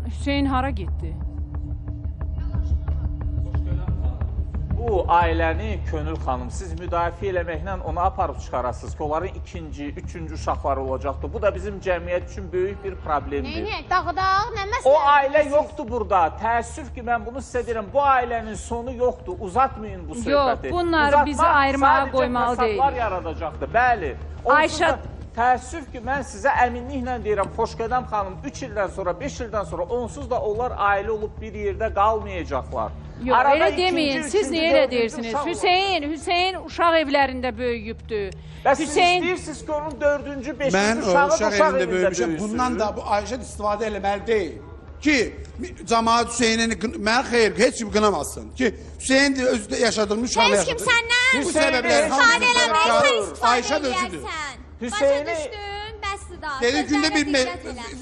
Hüseyin hara getdi? Bu ailəni Könül xanım, siz müdafiə eləməklə onu aparıb çıxarasınız ki, onların ikinci, üçüncü uşaqları olacaqdır. Bu da bizim cəmiyyət üçün böyük bir problemdir. Neyini? Dağ, nə məsələ? O ailə yoxdur burada. Təəssüf ki, mən bunu sizə deyirəm. Bu ailənin sonu yoxdur. Uzatmayın bu söhbəti. Yox, bunlar bizi ayırmağa qoymalı deyil. Sadəcə fəsadlar yaradacaqdır, bəli. Ayşə... Təəssüf ki, mən sizə əminliklə deyirəm, Xoşqədəm xanım 3 ildən sonra, 5 ildən sonra onsuz da onlar ailə olub bir yerdə qalmayacaqlar. Yox, elə deməyin, siz niyə elə deyirsiniz? Hüseyin uşaq evlərində böyüyübdür. Və siz istəyirsiniz ki, onun 4-cü, 5-cü uşağı da uşaq evində böyüsün. Bundan da bu Ayşə istifadə eləməli deyil. Ki, cəmaat Hüseynin, mən xeyr, heç kim qınamasın. Ki, Hüseyin də özü yaşadığımız uşaqla yaşadır. Heç kim səndən bu səbəbləri istifadə eləməyi Ayşə də özüdür. Başa düşdün, bəsdir daha. Dedi, gündə bir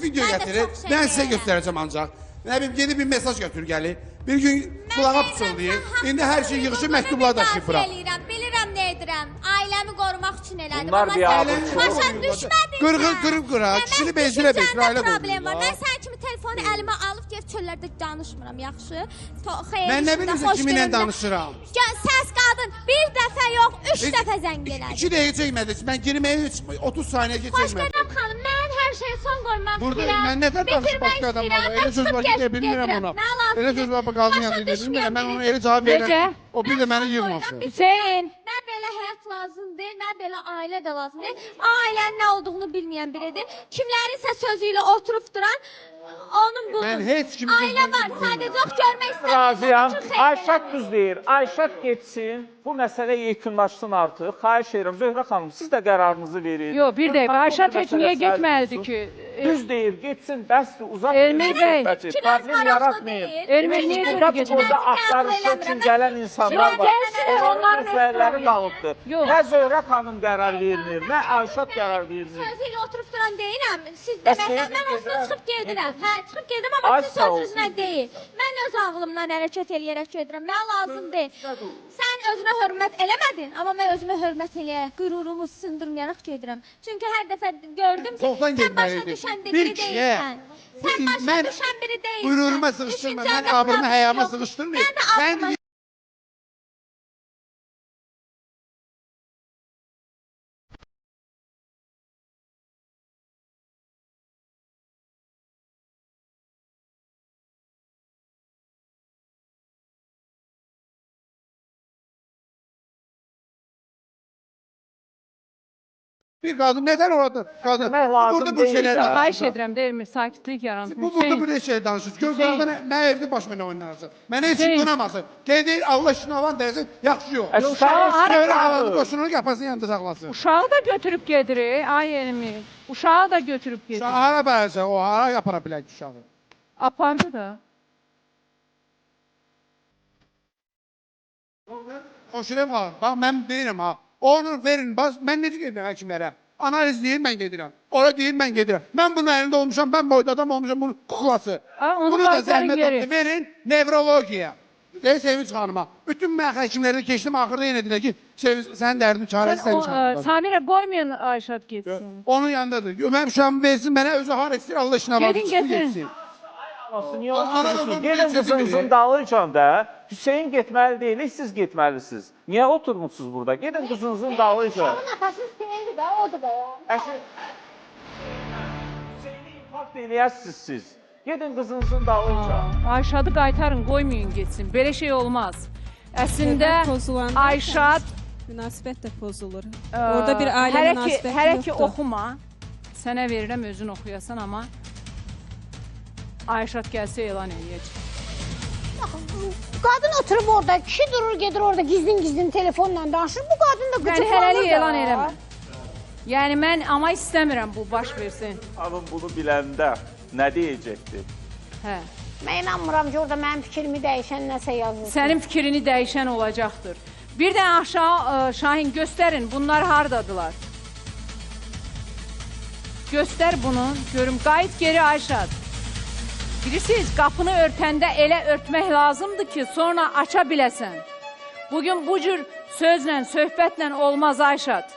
video gətirir, mən sizə göstərəcəm ancaq. Nə bileyim, yeni bir mesaj götür gəlir. Bir gün kulağa pıçıldayır. İndi hər şey yığışır, məktublar daşıyıb bura. Bilirəm nə edirəm. Ailəmi qorumaq üçün elədim. Bunlar bir ağır Başa düşmədin. Qırıq qıra, kişini bezdirə ailə problem var. Mən sən kimi telefonu əlimə alıb deyib çöllərdə danışmıram, yaxşı? Mən nə bilirsən kiminlə danışıram? Səs qadın bir dəfə yox, 3 dəfə zəng elədi. 2 dəqiqə çəkmədi. Mən girməyə 30 saniyə keçirmədim. Xoşqədəm xanım, mən hər şeyə son qoymaq istəyirəm. Burada mən nəfər danışıb başqa adamlarla. Elə söz var ki, deyə bilmirəm ona. Elə söz var ki, qazın yanında deyə bilmirəm. Mən ona elə cavab verirəm. O bir də məni yığmasın. Hüseyin, nə belə həyat lazımdır, nə belə ailə də lazımdır. Ailənin nə olduğunu bilməyən biridir. Kimlərinsə sözü ilə oturub duran, onun bu Mən heç kimi ailə var, sadəcə yox görmək istəyirəm. Razıyam. Ayşət düz deyir. Ayşət getsin. Bu məsələ yekunlaşsın artıq. Xahiş edirəm. Zöhrə xanım, siz də qərarınızı verin. Yox, bir dəqiqə, Ayşət heç niyə getməlidir ki? Düz deyir, getsin, bəsdir, uzaq. Elmir bəy, problem yaratmayın. Elmir niyə görə getməlidir? Burada axtarışı üçün gələn insanlar var. Onların özləri qalıbdır. Nə Zöhrə xanım qərar verilir, nə Ayşət qərar verilir. Sözü ilə oturub duran deyirəm. Siz deməkdən mən olsun çıxıb gedirəm. Hə, çıxıb gedirəm, amma sizin sözünüzlə deyil. Mən öz ağlımdan hərəkət eləyərək gedirəm. Mən lazım deyil. Sən özünə hörmət eləmədin, amma mən özümə hörmət eləyərək, qürurumu sındırmayaraq gedirəm. Çünki hər dəfə gördüm ki, sən başa düşən biri deyilsən. Sən başa düşən biri deyilsən. Qüruruma sıxışdırma, mən abrımı, həyama sıxışdırmayım. Bir qadın neden orada? Qadın. Burada bu şeyler Xahiş edirəm, deyilmir, sakitlik yaranır. Bu burada bir şey danışır. Gör qadın nə evdə baş mənə oynanacaq. Mənə heç kim qınamasın. Deyir Allah işini alan desin, yaxşı yox. Böyle havalı qoşununu yapasın yanında saxlasın. Uşağı da götürüb gedir, ay elmi. Uşağı da götürüb gedir. Hara bərəcək, o hara yapara bilək uşağı. Apardı da. Xoşunum var. Bax mən deyirəm ha. Onu verin, mən necə gedirəm həkimlərə? Analiz deyir, mən gedirəm. Ora deyir, mən gedirəm. Mən bunun əlində olmuşam, mən boyda adam olmuşam, bunun kuklası. Bunu da zəhmət etdi, verin nevrologiya. Deyir Sevinç xanıma. Bütün mən həkimlərdə keçdim, axırda yenə deyir ki, sənin dərdin çarəsi Sevinç xanımda. Samirə, qoymayın Ayşət getsin. Onun yanındadır. Mən uşağımı versin, mənə özü har etsin, Allah işinə Gedin, gedin. Niyə oturursunuz? Gelin qızınızın dalıycan da Hüseyin getməli deyil, siz getməlisiniz. Niyə oturmuşsunuz burada? Gedin qızınızın dalıycan. Onun atası Hüseyindir də, odur da ya. Hüseyini infakt eləyəsiniz siz. Gedin qızınızın dalıycan. Ayşadı qaytarın, qoymayın getsin. Belə şey olmaz. Əslində Ayşat münasibət də pozulur. Orada bir ailə münasibəti yoxdur. Hələ ki oxuma. Sənə verirəm özün oxuyasan, amma Ayşat gəlsə elan eləyəcək. Qadın oturub orada, kişi durur, gedir orada gizlin telefonla danışır. Bu qadın da qıcıqlanır da. Yəni hələlik elan eləmə. Yəni mən amma istəmirəm bu baş versin. Hanım bunu biləndə nə deyəcəkdir? Hə. Mən inanmıram ki, orada mənim fikrimi dəyişən nəsə yazılsın. Sənin fikrini dəyişən olacaqdır. Bir də aşağı Şahin göstərin, bunlar hardadılar? Göstər bunu, görüm. Qayıt geri Ayşat. Bilirsiniz, qapını örtəndə elə örtmək lazımdır ki, sonra aça biləsən. Bugün bu cür sözlə, söhbətlə olmaz Ayşat.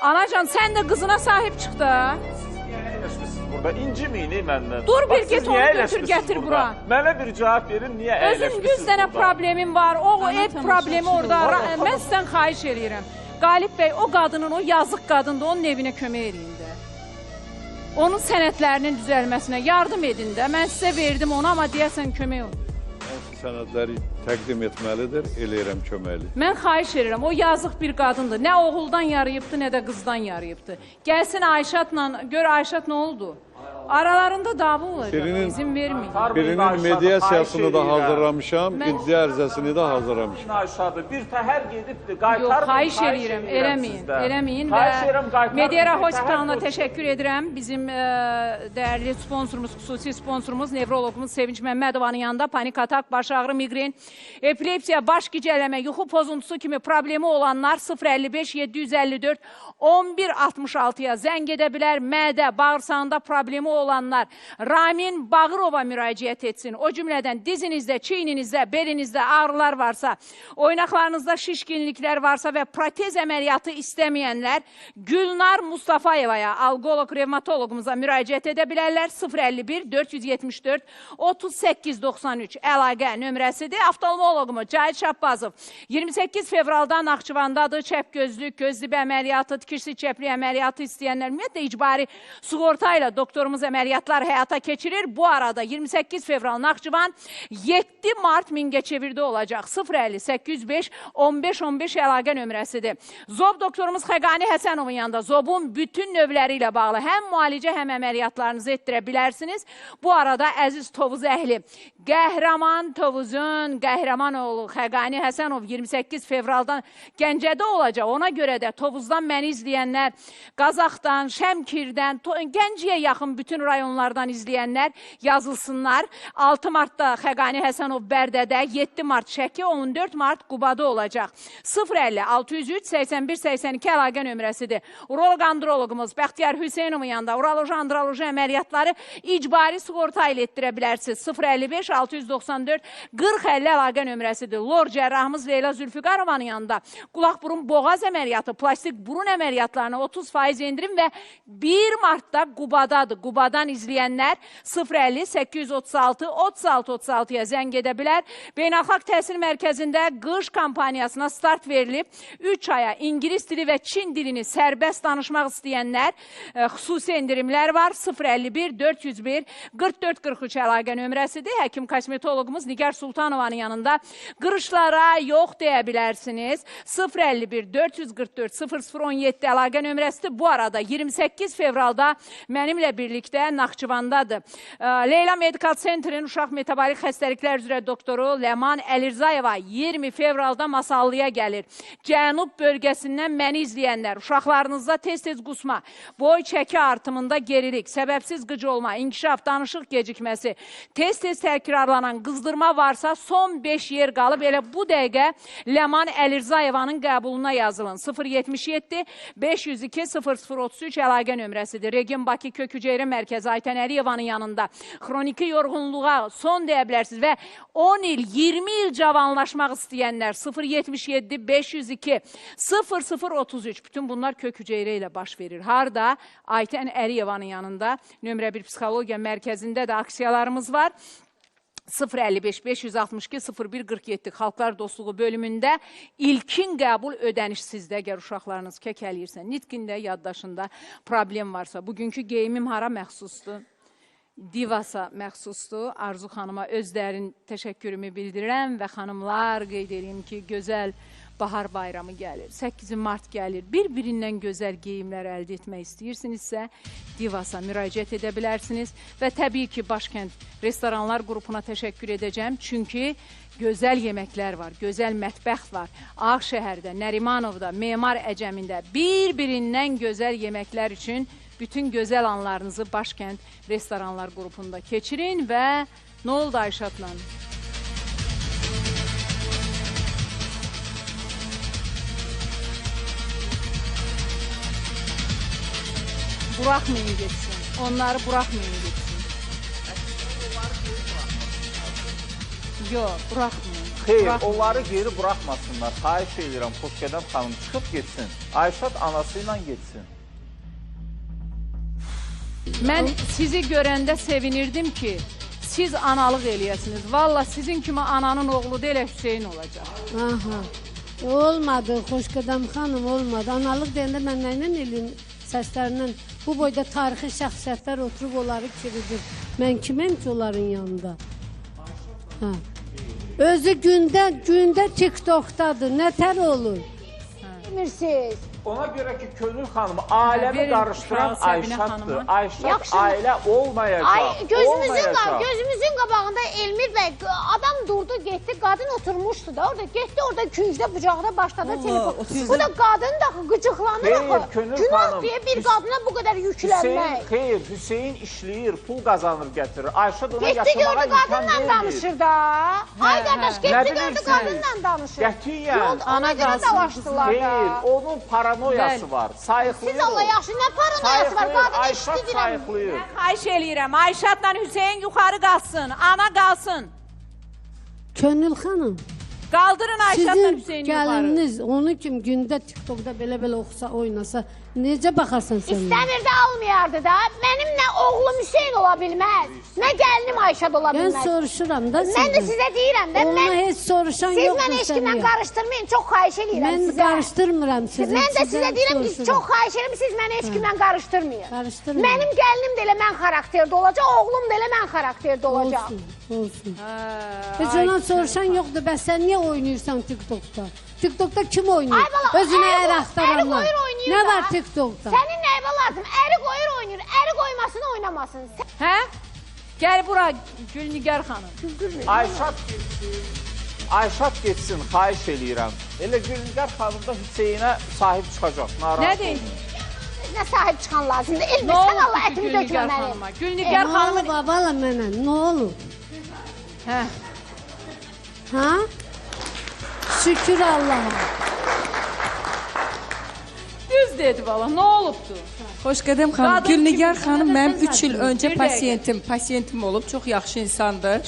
Anacan, sən də qızına sahib çıx da. Siz niyə əyləşmişsiniz Və inciməyin məndən. Dur bir Bax, siz get onu niyə götür əyləşmisiniz getir burada? bura. Mənə bir cavab verin, niyə Özün əyləşmisiniz 100 dənə burada? problemim var. O Ana ev tamaşaçı problemi orada. olur. Mən sizdən xahiş edirəm. Qalib bəy o qadının, o yazıq qadındır, onun evinə kömək eləyin də. Onun sənədlərinin düzəlməsinə yardım edin də. Mən sizə verdim onu, amma deyəsən kömək olun. Sənədləri təqdim etməlidir, eləyirəm köməkli. Mən xahiş edirəm, o yazıq bir qadındır. Nə oğuldan yarıyıbdı, nə də qızdan yarıyıbdı. Gəlsin Ayşatla, gör Ayşat nə oldu? Aralarında dava olacaq, izin verməyin. Birinin mediasiyasını da Xahiş edirəm. hazırlamışam, Mən- iddia ərizəsini də hazırlamışam. Aşağıda bir təhər gedibdi, qaytarmayın. Yox, xahiş edirəm, eləməyin, sizdən. eləməyin Xahiş və edirəm, qaytarmayın. Mediara Bir Hospitalına təhər təşəkkür edirəm. Bizim dəyərli sponsorumuz, xüsusi sponsorumuz, nevroloqumuz Sevinç Məmmədovanın yanında panik atak, baş ağrı, migren, epilepsiya, baş gicələmə, yuxu pozuntusu kimi problemi olanlar 055 754 1166-ya zəng edə bilər. Mədə, bağırsağında problemi olanlar Ramin Bağırova müraciət etsin. O cümlədən dizinizdə, çiyninizdə, belinizdə ağrılar varsa, oynaqlarınızda şişkinliklər varsa və protez əməliyyatı istəməyənlər Gülnar Mustafayevaya, alqoloq, revmatoloqumuza müraciət edə bilərlər. 051 474 3893 əlaqə nömrəsidir. Oftalmoloqumuz Cahit Şabbazov 28 fevralda Naxçıvandadır. Çəp gözlük, göz dibi əməliyyatı, tikirsi çəpli əməliyyatı istəyənlər ümumiyyətlə icbari sığorta ilə doktorumuz əməliyyatlar həyata keçirir. Bu arada 28 fevral Naxçıvan, 7 mart Mingəçevirdə olacaq. 050 805 15 15 əlaqə nömrəsidir. Zob doktorumuz Xəqani Həsənovun yanında Zobun bütün növləri ilə bağlı həm müalicə, həm əməliyyatlarınızı etdirə bilərsiniz. Bu arada əziz Tovuz əhli, Qəhrəman Tovuzun qəhrəman oğlu Xəqani Həsənov 28 fevraldan Gəncədə olacaq. Ona görə də Tovuzdan məni izləyənlər, Qazaxdan, Şəmkirdən, Gəncəyə yaxın bütün rayonlardan izləyənlər yazılsınlar. 6 martda Xəqani Həsənov Bərdədə, 7 mart Şəki, 14 mart Qubada olacaq. 050 603 81 82 əlaqə nömrəsidir. Uroloq androloqumuz Bəxtiyar Hüseynovun yanında uroloji androloji əməliyyatları icbari sığorta ilə etdirə bilərsiniz. 055 694 40 50 əlaqə nömrəsidir. Lor cərrahımız Leyla Zülfüqarovanın yanında qulaq burun boğaz əməliyyatı, plastik burun əməliyyatlarına 30% endirim və 1 martda Qubadadır. Qubadan izləyənlər 050 836 36 36-ya zəng edə bilər. Beynəlxalq Təhsil Mərkəzində qış kampaniyasına start verilib. 3 aya İngilis dili və Çin dilini sərbəst danışmaq istəyənlər xüsusi endirimlər var. 051 401 44 43 əlaqə nömrəsidir. Həkim kosmetoloqumuz Nigar Sultanovanın yanında qırışlara yox deyə bilərsiniz. 051 444 0017 əlaqə nömrəsidir. Bu arada 28 fevralda mənimlə birlikdə Naxçıvandadır. Leyla Medical Center'in uşaq metabolik xəstəliklər üzrə doktoru Ləman Əlirzayeva 20 fevralda Masallıya gəlir. Cənub bölgəsindən məni izləyənlər, uşaqlarınızda tez-tez qusma, boy çəki artımında gerilik, səbəbsiz qıc olma, inkişaf, danışıq gecikməsi, tez-tez təkrarlanan qızdırma varsa son 5 yer qalıb. Elə bu dəqiqə Ləman Əlirzayevanın qəbuluna yazılın. 077 502 0033 əlaqə nömrəsidir. Region Bakı Kök Hüceyrə Mərkəzi Aytən Əliyevanın yanında xroniki yorğunluğa son deyə bilərsiniz və 10 il, 20 il cavanlaşmaq istəyənlər 077 502 0033 bütün bunlar Kök Hüceyrə ilə baş verir. Harda? Aytən Əliyevanın yanında nömrə 1 psixologiya mərkəzində də aksiyalarımız var. 055 562 0147 Xalqlar Dostluğu bölümündə ilkin qəbul ödəniş sizdə, əgər uşaqlarınız kək eləyirsə, nitqində, yaddaşında problem varsa. Bugünkü geyimim hara məxsusdur? Divasa məxsusdur. Arzu xanıma özlərin təşəkkürümü bildirirəm və xanımlar qeyd edeyim ki, gözəl bahar bayramı gəlir, 8 mart gəlir. Bir-birindən gözəl geyimlər əldə etmək istəyirsinizsə, Divasa müraciət edə bilərsiniz və təbii ki, Başkənd restoranlar qrupuna təşəkkür edəcəm. Çünki gözəl yeməklər var, gözəl mətbəx var. Ağşəhərdə, Nərimanovda, Memar Əcəmində bir-birindən gözəl yeməklər üçün bütün gözəl anlarınızı Başkənd restoranlar qrupunda keçirin və nə oldu Ayşatla? Buraxmayın getsin. Onları buraxmayın getsin. Yox, buraxmayın. Xeyr, onları geri buraxmasınlar. Xahiş edirəm, Xoşgədəm xanım çıxıb getsin. Ayşat anası ilə getsin. Mən sizi görəndə sevinirdim ki, siz analıq eləyəsiniz. Valla sizin kimi ananın oğlu da elə Hüseyin olacaq. Aha. Olmadı, Xoşqədəm xanım, olmadı. Analıq deyəndə mən nə ilə eləyim səslərindən? Bu boyda tarixi şəxsiyyətlər oturub onları kiridir. Mən kiməm ki onların yanında? Ha. Özü gündə TikTok'dadır. Nətər olur? Bilmirsiniz. Ona görə ki, Könül xanım ailəmi Verin, qarışdıran Kral Səbinə Ayşaddır. xanıma. Ayşad Yaxşı. ailə olmayacaq. Ay gözümüzün qabağında Elmir bəy adam durdu, getdi, qadın oturmuşdu da orada, getdi orada küncdə bucağına başladı telefon. Bu da qadın da qıcıqlanır Xeyr, axı. Könül Günah xanım, diye bir qadına bu qədər yüklənmək. Xeyr, Hüseyin işləyir, pul qazanır, gətirir. Ayşad ona Getdi yaşamağa gördü imkan qadınla verir. danışır da. Ay qardaş Nə getdi gördü bilirsən? qadınla danışır. Qətiyyən. Ona görə dalaşdılar Xeyr, da. onun paranoyası var, sayıqlıyır. Siz Allah yaxşı, nə paranoyası var? Qadın Ayşad işlidirəm. sayıqlıyır. Xahiş eləyirəm, Ayşadla Hüseyin yuxarı qalsın, ana qalsın. Könül xanım, Qaldırın Ayşadla sizin Hüseyin yuxarı. gəlininiz onu kim gündə TikTok'da belə oxusa, oynasa, necə baxarsan sən? İstəmir də almayardı da. Mənim nə oğlum Hüseyin ola bilməz, nə gəlinim Ayşad ola Mən bilməz. soruşuram da sizdən. Mən də sizə deyirəm də, Ona heç soruşan siz yoxdur məni heç kimlə sənə. qarışdırmayın, çox xahiş edirəm Mən sizə. qarışdırmıram sizi. Mən də sizə sizdən deyirəm ki, soruşuram. çox xahiş edirəm, siz məni heç kimlə qarışdırmayın. Qarışdırmayın. Mənim gəlinim də elə mən xarakterdə olacaq, oğlum da elə mən xarakterdə olacaq. Olsun, olsun. Hə, Heç ondan soruşan yoxdur, bəs sən niyə oynayırsan TikTok'da? TikTok'da kim oynayır? Ay bala, Özünə əri ər qoy- axtaranlar. əri qoyur oynayır Nə da. var TikTok'da? Sənin nəyibə lazım? Əri qoyur oynayır, əri qoymasın oynamasın. Hə? Gəl bura Gülnigar xanım. Ayşad getsin, xahiş eləyirəm. Elə Gülnigar xanım da Hüseynə sahib çıxacaq. Narahat Nə deyim? Nə sahib çıxan lazımdır? Elmi, Nə sən olub Allah ki ətimi Gülnigar dökmə məni. xanıma? Gülnigar Nə xanımın... olub babala mənə? Nə olub? Hə. Ha? Şükür Allah'a. Düz dedi valla, nə olubdu? Xoşqədəm xanım, Qadın Gülnigar kimi xanım nədən mənim sən 3 il saçdın? öncə Bir pasiyentim olub, çox yaxşı insandır.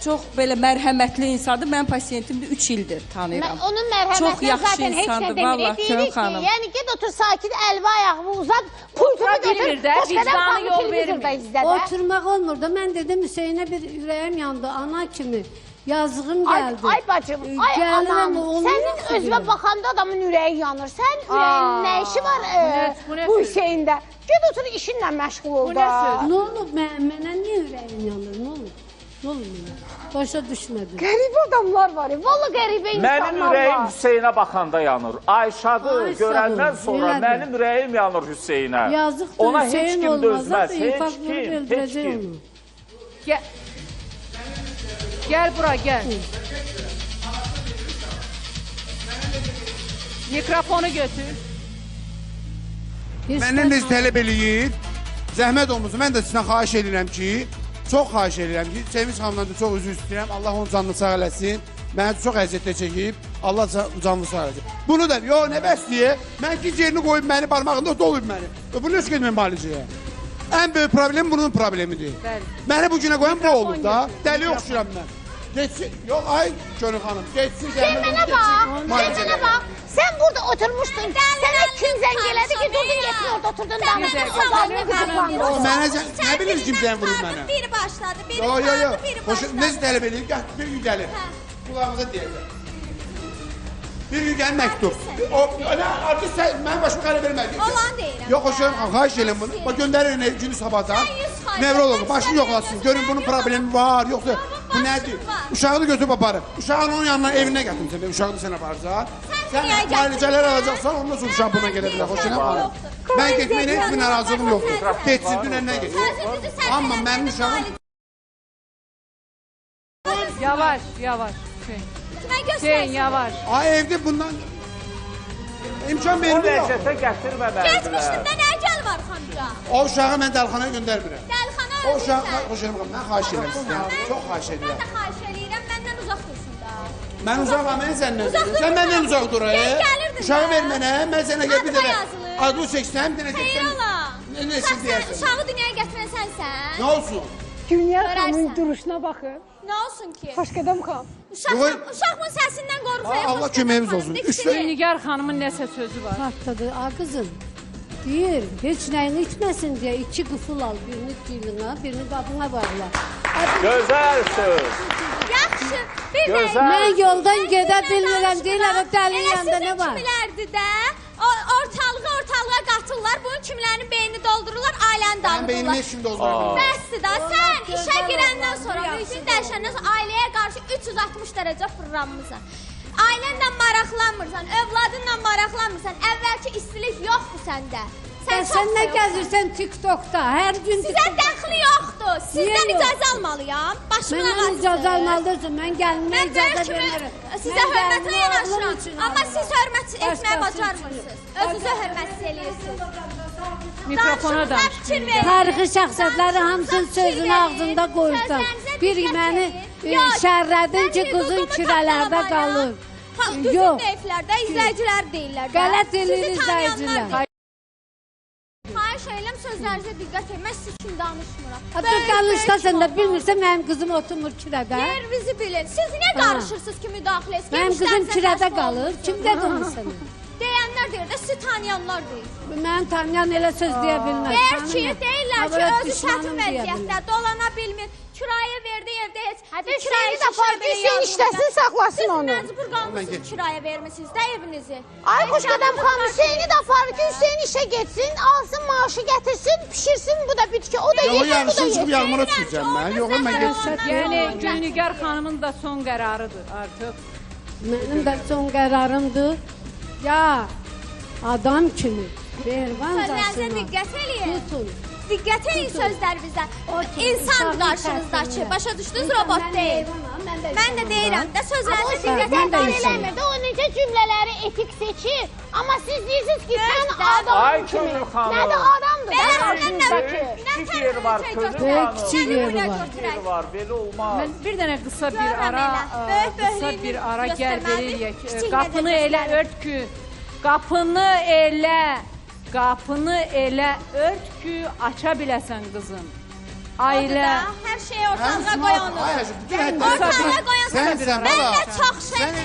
Çox. Belə mərhəmətli insandır. Mənim pasiyentimdir 3 ildir tanıyıram. Onun mərhəmətinə Çox yaxşı zaten heç nə insandır, demirik. vallahi Deyirik Könül ki, xanım. yəni get otur sakit, əlvi ayağımı uzat, pultunu götür, bilmir də, Xoşqədəm vicdanı xanımı yol televizorda vermir. izlə də. Oturmaq olmur da. Mən dedim Hüseynə bir ürəyim yandı. Ana kimi yazığım Ay, gəldi. ay bacım, ay Gəlirəm, anam, onu sənin yoxdur özünə deyirəm. baxanda adamın ürəyi yanır. Sən ürəyin nə işi var bu nə bu söz? Hüseyndə? Get otur işinlə məşğul ol Bu da. nə söz? Nə olub? Mənə niyə ürəyim yanır? Nə olub? Nə olub mənə? Başa düşmədim. Qəribə adamlar var. Valla qəribə insanlar Mənim var. ürəyim Hüseynə baxanda yanır. Ayşadı Ay, sağ görəndən ol, sonra elədir. mənim ürəyim yanır Hüseynə. Yazıqdır, Ona heç Hüseyin kim olmaz. dözməz. Zaten Heç infaz kim, vurub heç öldürəcək kim. onu. Gəl. Gəl bura, gəl. Mikrofonu götür. Məndən də tələb eləyir. Zəhmət olmusun. Mən də sizdən xahiş edirəm ki, çox xahiş edirəm ki, Sevinç xanımdan da çox üzr istəyirəm. Allah onun canını sağ eləsin. Məni çox əziyyətlə çəkib. Allah canını sağ eləsin. Bunu da, yo nə bəs deyə, mən ki yerini qoyub məni barmağında doluyub məni. Bu nə üçün mən müalicəyə? Ən böyük problem bunun problemidir. Bəli. Məni bu günə qoyan bu Mikrofon olub da. götür, Dəli yoxşuram mən. Geçsin. Yox, ay Gönül xanım, geçsin. Sən mənə bax, sən mənə bax. Sən burada oturmuşdun. Sənə kim zəng elədi ki, durdun getdin orada oturdun danışdın. Sağlarını qızıqlandın. Mənə nə bilir kim zəng vurub mənə? Biri başladı, biri Yo, yo, yo. qurtardı, biri Hoş, başladı. necə tələb edeyim? Gəl, bir gün gəlir. Kulağımıza deyəcək. Bir gün gəl məktub. O, nə, artıq sən, mən başımı qələ vermədim. Olan deyirəm. Yox, hoşum, xahiş eləm bunu. Bax, göndərir günü sabahdan. Sən yüz xahiş Nevroloq, et, başını sən yoxlasın. yox, Görün sən bunun yox. problemi var, yoxsa bu başın nədir? var. Uşağı da götürüb aparır. Uşağını onun yanına evinə gətirsin. Uşağı da sən aparsan. Sən dünyaya müalicələr gətirsən. alacaqsan, ondan sonra uşaq buna gedə bilər. Hoşuna Yoxdur. baxın. Mən getməyinə heç bir narazılığım yoxdur. Getsin, dünəndən getsin. Sözümüzü sən Amma mənə mənim uşağım Yavaş, yavaş. Hüseyin. Mən Hüseyin, göstərsin. yavaş. ay evdə bundan imkan O vermir yox. vəziyyətə gətirməməlidirlər. Getmişdim də nə gəl var xanca? O uşağı mən dəlxanaya göndərmirəm. Dəlxana O uşağı, ölmüsən. hoşuma mən xahiş edirəm sizdən. Çox xahiş Mən edirəm. də xahiş eləyirəm, məndən uzaq dursun da. Mən uzaqam, mən səndən. Uzaq Sən durma. məndən uzaq dur. Gəl, gəlirdin Uşağı də. ver mənə, mən sənə gəl bir Adıma dənə. yazılır. Adı çəksəm, bir dənə Xeyr çəksəm. ola. Nə Uşaq üçün deyərsən? Uşağı dünyaya gətirən sənsən. Nə olsun? Dünya Görərsən. xanımın duruşuna baxın. Nə olsun ki? Xoşqədəm xan. Uşağımın səsindən qorxuyor. Allah köməyimiz olsun. Üç Gülnigar xanımın nəsə sözü var. Partladı. A qızım, Deyir, heç nəyini itməsin deyə 2 qıfıl al, birini cilinə, birini qapına bağla. Gözəl söz. Yaxşı, bir də Gözəl. Mən yoldan gedə bilmirəm, deyirlər, o dəlinin yanında nə var? Kimilərdir də, ortalığa qatırlar, bunun kimlərin beynini doldururlar, ailəni Mən beynimi dağıdırlar. heç kim doldurabilir. Bəsdir da, sən işə girəndən sonra, müzikin dəyişəndən sonra ailəyə qarşı 360 dərəcə fırlanmırsan. Ailənlə maraqlanmırsan, övladınla maraqlanmırsan, əvvəlki istilik yoxdur səndə. Sən nə gəzirsən TikTokda, hər gün Sizə dəxli yoxdur, sizdən Niyə yox? icazə almalıyam, başımın Məndən ağrısıdır. icazə almalıdırsan, mən gəlinimə Mən icazə böyük kimi vermərəm. sizə Mən hörmətlə gəlinimi yanaşıram, oğlum üçün amma alıram. siz hörmət etməyə Başqası bacarmırsınız. Özünüzə hörmətsiz eləyirsiniz. Mikrofona Danışıqlar danış. fikir verin. Tarixi şəxsiyyətləri hamısının Danışıqlar sözünü fikir ağzında verin. qoyursan. Sözlərinizə Bir diqqət məni edin. Yox, şərrədin ki, mən qızın hüququmu kürələrdə tapdalamaya. qalır. Düzün Yox. deyiblər də, izləyicilər deyirlər də. Qələt eləyir Sizi tanıyanlar izləyicilər. deyir. Xahiş edirəm sözlərinizə diqqət edin. Mən siz üçün danışmıram. Hatta danışdasan da bilmirsən mənim qızım oturmur kirədə. Yerinizi bilin. Siz niyə qarışırsınız ki, müdaxilə etsin? Mənim qızım kirədə qalır. Kim dedi onu sənə? Deyənlər deyir də, sizi tanıyanlar deyir. Mənim tanıyan elə söz deyə bilməz. Deyir ki, deyirlər ki, Avrat özü düşmanım çətin deyə vəziyyətdə, bilməz. dolana bilmir. Kirayə verdi yerdə heç. Hüseyni də var, Hüseyin işləsin, saxlasın Siz onu. məcbur qalmışsınız kirayə vermisiniz də evinizi. Ay Xoşqədəm xanım, Hüseyni də var ki, Hüseyin işə getsin, alsın maaşı gətirsin, pişirsin, bu da bitki. O da Yox, yesin, bu da yarısını çıxıb yesin. yağmura düşəcəm mən. Yox, mən getsin. Yəni Gülnigar xanımın da son qərarıdır artıq. Mənim də son qərarımdır. Ya adam kimi Sözlərinizə mehribancasına diqqət eləyin. tutun. Diqqət eləyin sözlərinizə. Otur, İnsan uşağın qarşınızdakı, tərsinə. başa düşdünüz, robot deyil. Mən də deyirəm də O sözlərinizə sizə diqqət mən də qəbul insanım. eləmir də, o necə cümlələri etik seçir. Amma siz deyirsiniz ki, sən Ay adam kimi. Könül xanım. Nə də adamdır. Mən nə Kiçik yeri var, Könül Böyük xanım. kiçik yeri var. Yeri var, belə olmaz. Mən bir dənə qısa bir Görürəm ara, elə. Böyük qısa böyüklüyünü bir ara gəl göstərməlidir, veririk. kiçik Qapını nəzər elə göstərir. ört ki, qapını elə ört ki, aça biləsən qızım. Ailə. Hər şeyi ortalığa qoyanır. Ay, Ortalığa qoyanır. Sən Mən də çox şey... Sən